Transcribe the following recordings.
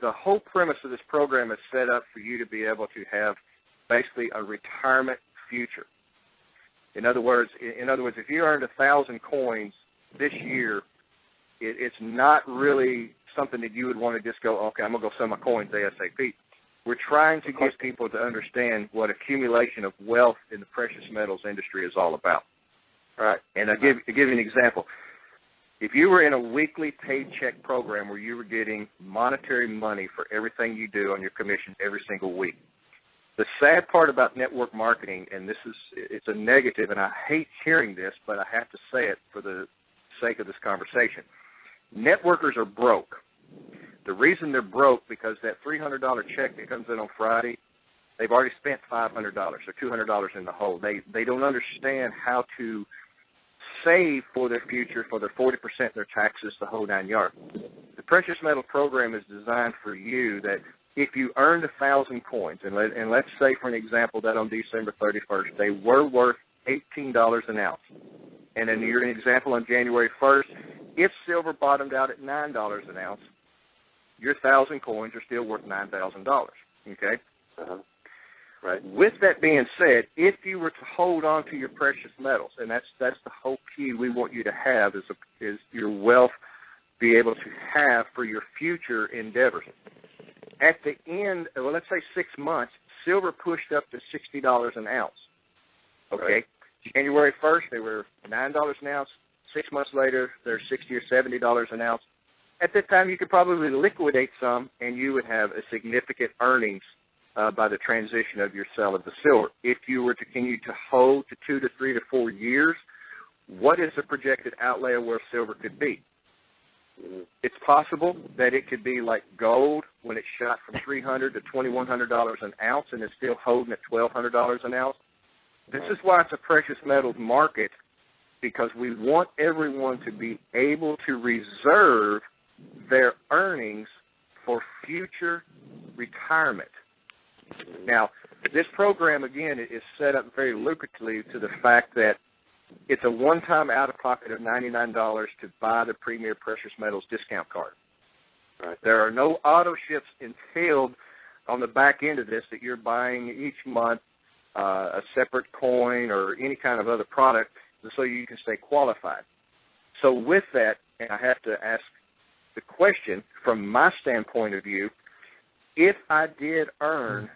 the whole premise of this program is set up for you to be able to have basically a retirement future. In other words, if you earned 1,000 coins this year, it's not really something that you would want to just go, okay, I'm going to go sell my coins ASAP. We're trying to get people to understand what accumulation of wealth in the precious metals industry is all about. All right. And I'll give you an example. If you were in a weekly paycheck program where you were getting monetary money for everything you do on your commission every single week, the sad part about network marketing, and it's a negative, and I hate hearing this, but I have to say it for the sake of this conversation. Networkers are broke. The reason they're broke because that $300 check that comes in on Friday, they've already spent $500 or $200 in the hole. They don't understand how to save for their future, for their 40% of their taxes, the whole 9 yards. The precious metal program is designed for you that if you earned 1,000 coins, and let's say, for an example, that on December 31st, they were worth $18 an ounce. And in your example on January 1st, if silver bottomed out at $9 an ounce, your 1,000 coins are still worth $9,000, okay? Right. With that being said, if you were to hold on to your precious metals, and that's the whole key we want you to have is your wealth be able to have for your future endeavors. At the end, well, let's say 6 months, silver pushed up to $60 an ounce. Okay, right. January 1st, they were $9 an ounce. 6 months later, they're $60 or $70 an ounce. At that time, you could probably liquidate some, and you would have a significant earnings by the transition of your sale of the silver. If you were to continue to hold to 2 to 3 to 4 years, what is the projected outlay of where silver could be? It's possible that it could be like gold when it's shot from $300 to $2,100 an ounce and it's still holding at $1,200 an ounce. This is why it's a precious metals market, because we want everyone to be able to reserve their earnings for future retirement. Now, this program, again, is set up very lucratively to the fact that it's a one-time out-of-pocket of $99 to buy the Premier Precious Metals discount card. Right. There are no auto ships entailed on the back end of this that you're buying each month a separate coin or any kind of other product so you can stay qualified. So with that, and I have to ask the question from my standpoint of view, if I did earn,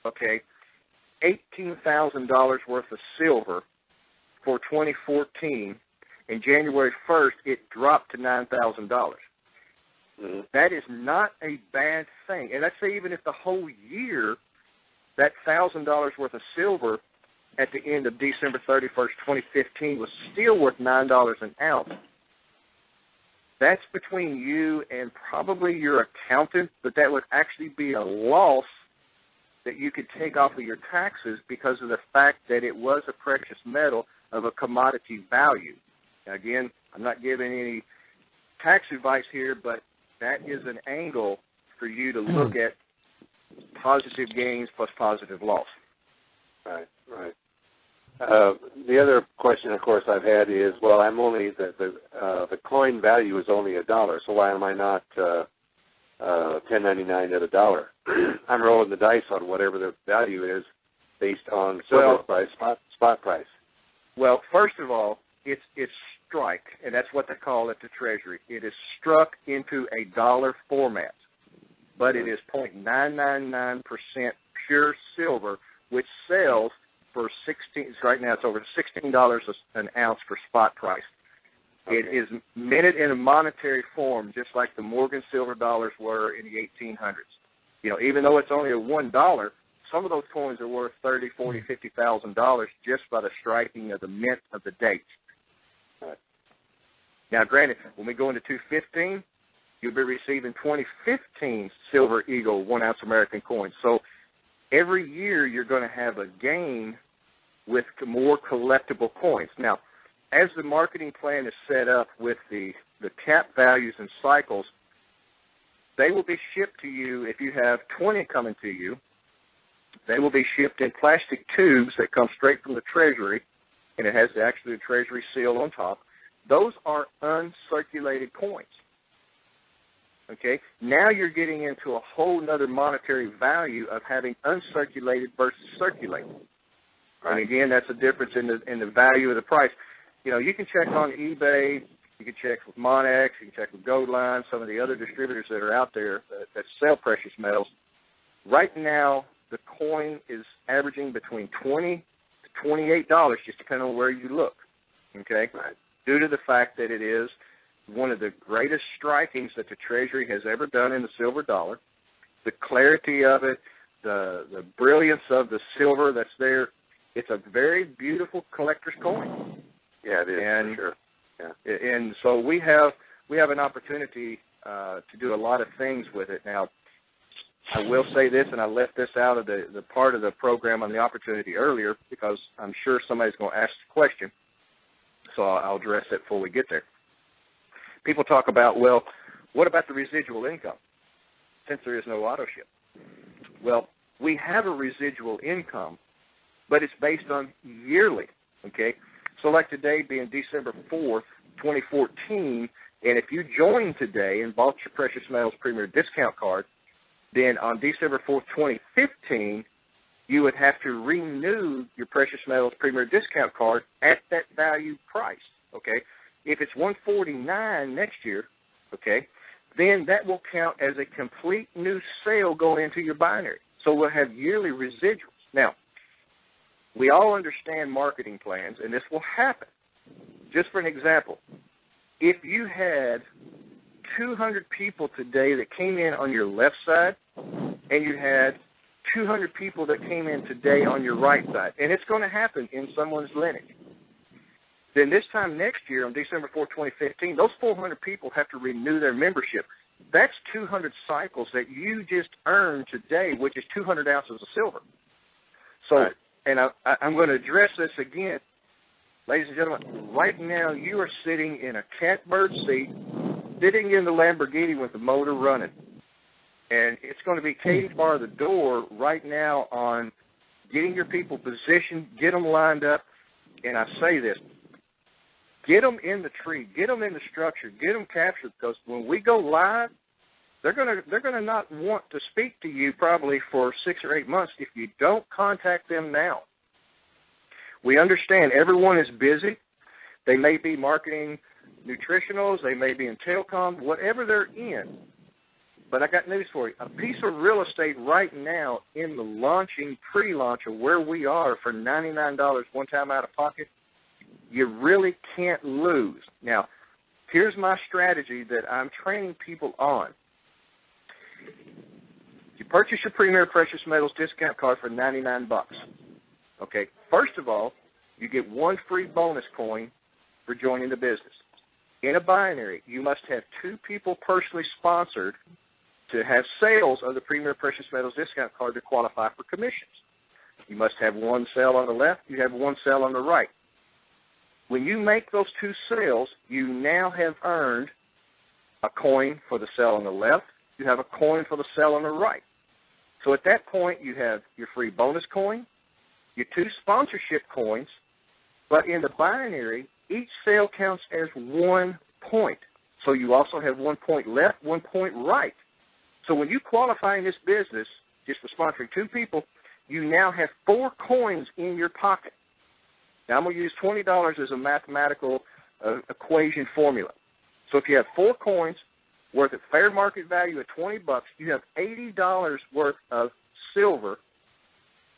$18,000 worth of silver for 2014, and January 1st, it dropped to $9,000. Mm-hmm. That is not a bad thing. And let's say even if the whole year, that $1,000 worth of silver at the end of December 31st, 2015 was still worth $9 an ounce, that's between you and probably your accountant, but that would actually be a loss that you could take off of your taxes because of the fact that it was a precious metal of a commodity value. Now, again, I'm not giving any tax advice here, but that is an angle for you to look at positive gains plus positive loss. Right, right. The other question, of course, I've had is, well, I'm only the coin value is only $1, so why am I not 10.99 at $1? I'm rolling the dice on whatever the value is based on silver price, spot price. Well, first of all, it's strike, and that's what they call it, the Treasury. It is struck into a dollar format, but it is 0.999% pure silver, which sells for right now it's over $16 an ounce for spot price. Okay. It is minted in a monetary form, just like the Morgan silver dollars were in the 1800s. You know, even though it's only a $1, some of those coins are worth $30,000, $40,000, $50,000 just by the striking of the mint of the date. Right. Now, granted, when we go into 2015, you'll be receiving 2015 Silver Eagle 1 ounce American coins. So every year you're going to have a gain with more collectible coins. Now, as the marketing plan is set up with the cap values and cycles, they will be shipped to you. If you have 20 coming to you, they will be shipped in plastic tubes that come straight from the Treasury, and it has actually the Treasury seal on top. Those are uncirculated coins. Okay, now you're getting into a whole nother monetary value of having uncirculated versus circulated. Right. And again, that's a difference in the value of the price. You can check on eBay, you can check with Monex, you can check with Goldline, some of the other distributors that are out there that sell precious metals. Right now, the coin is averaging between $20 to $28, just depending on where you look. Okay, right. Due to the fact that it is one of the greatest strikings that the Treasury has ever done in the silver dollar, the clarity of it, the brilliance of the silver that's there. It's a very beautiful collector's coin. Yeah, it is, for sure. Yeah. And so we have an opportunity to do a lot of things with it. Now, I will say this, and I left this out of the part of the program on the opportunity earlier because I'm sure somebody's going to ask the question, so I'll address it before we get there. People talk about, well, what about the residual income since there is no AUTOSHIP? Well, we have a residual income, but it's based on yearly, okay? So like today being December 4th, 2014, and if you joined today and bought your Precious Metals Premier Discount Card, then on December 4th, 2015, you would have to renew your Precious Metals Premier Discount Card at that value price, okay? If it's $149 next year, okay, then that will count as a complete new sale going into your binary. So we'll have yearly residuals. Now, we all understand marketing plans, and this will happen. Just for an example, if you had 200 people today that came in on your left side, and you had 200 people that came in today on your right side, and it's going to happen in someone's lineage, then this time next year, on December 4, 2015, those 400 people have to renew their membership. That's 200 cycles that you just earned today, which is 200 ounces of silver. So, right. And I'm going to address this again. Ladies and gentlemen, right now you are sitting in a catbird seat, sitting in the Lamborghini with the motor running. And it's going to be Katie bar the door right now on getting your people positioned, get them lined up. And I say this, get them in the tree, get them in the structure, get them captured, because when we go live, they're gonna not want to speak to you probably for 6 or 8 months if you don't contact them now. We understand everyone is busy. They may be marketing nutritionals, they may be in telecom, whatever they're in. But I got news for you. A piece of real estate right now in the launching, pre-launch of where we are for $99 one time out of pocket, you really can't lose. Now, here's my strategy that I'm training people on. You purchase your Premier Precious Metals Discount Card for $99. Okay, first of all, you get one free bonus coin for joining the business. In a binary, you must have 2 people personally sponsored to have sales of the Premier Precious Metals Discount Card to qualify for commissions. You must have one sale on the left, you have one sale on the right. When you make those 2 sales, you now have earned a coin for the sale on the left, you have a coin for the sale on the right. So at that point, you have your free bonus coin, your 2 sponsorship coins, but in the binary, each sale counts as 1 point. So you also have 1 point left, 1 point right. So when you qualify in this business, just for sponsoring 2 people, you now have 4 coins in your pocket. Now, I'm going to use $20 as a mathematical equation formula. So if you have 4 coins worth at fair market value of $20, you have $80 worth of silver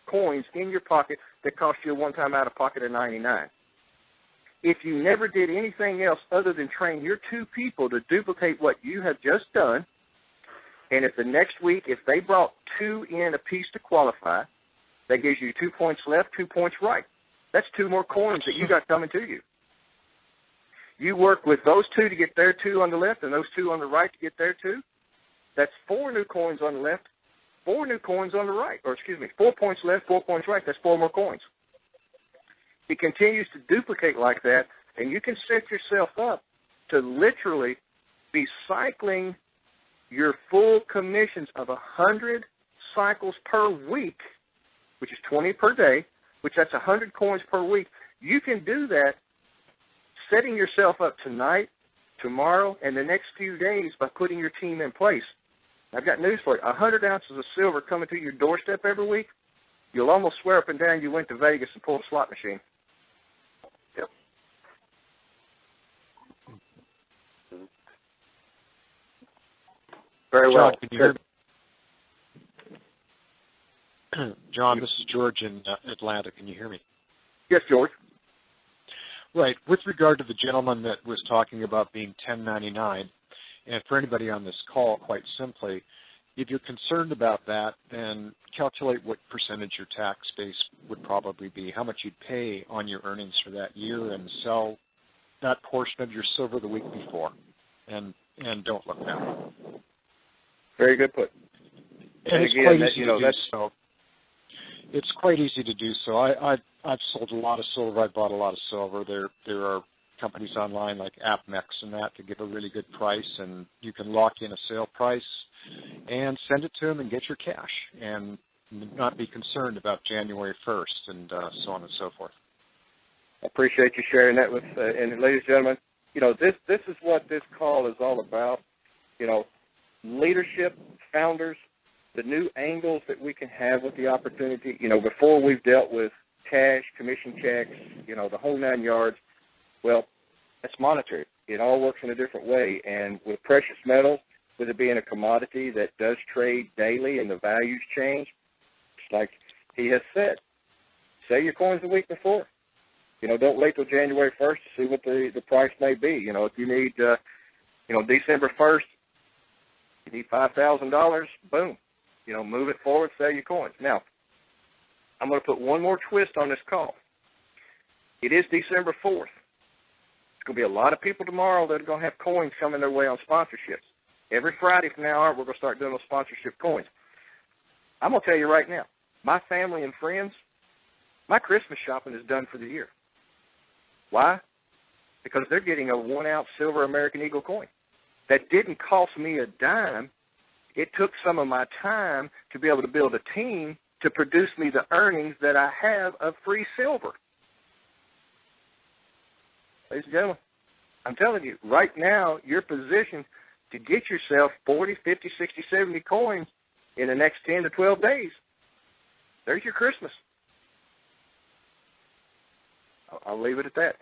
coins in your pocket that cost you a one-time out-of-pocket of $99. If you never did anything else other than train your 2 people to duplicate what you have just done, and if the next week, if they brought 2 in a piece to qualify, that gives you 2 points left, 2 points right. That's 2 more coins that you got coming to you. You work with those 2 to get their 2 on the left and those 2 on the right to get their 2. That's 4 new coins on the left, 4 new coins on the right. Or, 4 points left, 4 points right. That's 4 more coins. It continues to duplicate like that, and you can set yourself up to literally be cycling your full commissions of 100 cycles per week, which is 20 per day, which that's 100 coins per week. You can do that setting yourself up tonight, tomorrow and the next few days by putting your team in place. I've got news for you. 100 ounces of silver coming to your doorstep every week, you'll almost swear up and down you went to Vegas and pulled a slot machine. Yep. Very well. John, can you hear me? John, this is George in Atlanta. Can you hear me? Yes, George. Right. With regard to the gentleman that was talking about being 1099, and for anybody on this call, quite simply, if you're concerned about that, then calculate what percentage your tax base would probably be, how much you'd pay on your earnings for that year, and sell that portion of your silver the week before, and don't look back. Very good put. And it's again, quite that, easy you know, to do so. It's quite easy to do so. I've sold a lot of silver. I bought a lot of silver. There are companies online like AppMex and that to give a really good price, and you can lock in a sale price and send it to them and get your cash and not be concerned about January 1st and so on and so forth. I appreciate you sharing that with, and ladies and gentlemen, you know, this is what this call is all about. You know, leadership, founders, the new angles that we can have with the opportunity. You know, before we've dealt with cash, commission checks, you know, the whole 9 yards. Well, that's monetary. It all works in a different way. And with precious metals, with it being a commodity that does trade daily and the values change, it's like he has said, sell your coins the week before. You know, don't wait till January 1st to see what the price may be. You know, if you need, December 1st, you need $5,000, boom. You know, move it forward, sell your coins. Now, I'm going to put one more twist on this call. It is December 4th. There's going to be a lot of people tomorrow that are going to have coins coming their way on sponsorships. Every Friday from now on, we're going to start doing those sponsorship coins. I'm going to tell you right now, my family and friends, my Christmas shopping is done for the year. Why? Because they're getting a 1-ounce silver American Eagle coin. That didn't cost me a dime. It took some of my time to be able to build a team to produce me the earnings that I have of free silver. Ladies and gentlemen, I'm telling you, right now, you're positioned to get yourself 40, 50, 60, 70 coins in the next 10 to 12 days. There's your Christmas. I'll leave it at that.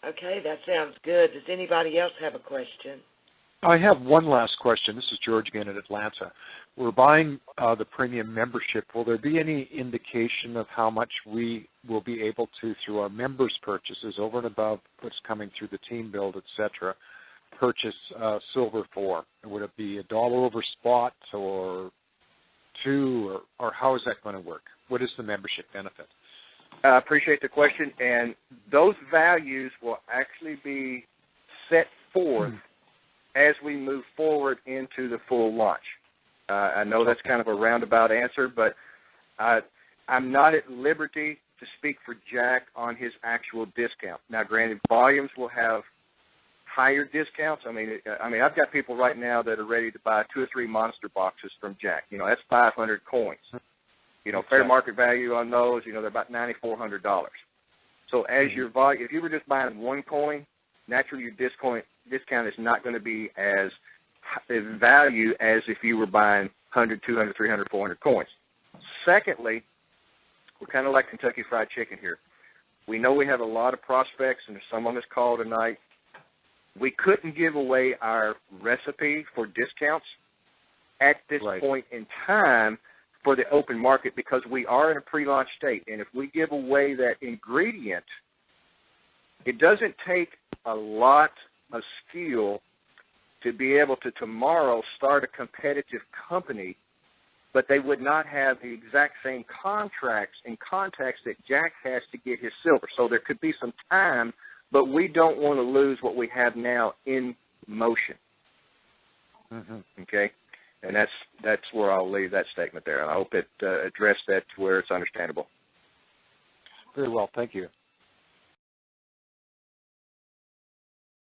Okay, that sounds good. Does anybody else have a question? I have one last question. This is George again in Atlanta. We're buying the premium membership. Will there be any indication of how much we will be able to, through our members' purchases, over and above what's coming through the team build, et cetera, purchase silver for? Would it be $1 over spot or $2, or how is that going to work? What is the membership benefit? I appreciate the question, and those values will actually be set forth as we move forward into the full launch. I know that's kind of a roundabout answer, but I'm not at liberty to speak for Jack on his actual discount. Now, granted, volumes will have higher discounts. I mean, I've got people right now that are ready to buy 2 or 3 monster boxes from Jack. You know, that's 500 coins. You know, fair market value on those, you know, they're about $9,400. So as your volume, if you were just buying one coin, naturally your discount is not going to be as value as if you were buying 100, 200, 300, 400 coins. Secondly, we're kind of like Kentucky Fried Chicken here. We know we have a lot of prospects, and there's some on this call tonight. We couldn't give away our recipe for discounts at this point in time for the open market because we are in a pre-launch state. And if we give away that ingredient, it doesn't take a lot of skill to be able to tomorrow start a competitive company, but they would not have the exact same contracts and contacts that Jack has to get his silver. So there could be some time, but we don't want to lose what we have now in motion. Okay? And that's where I'll leave that statement there. I hope it addressed that to where it's understandable. Very well. Thank you.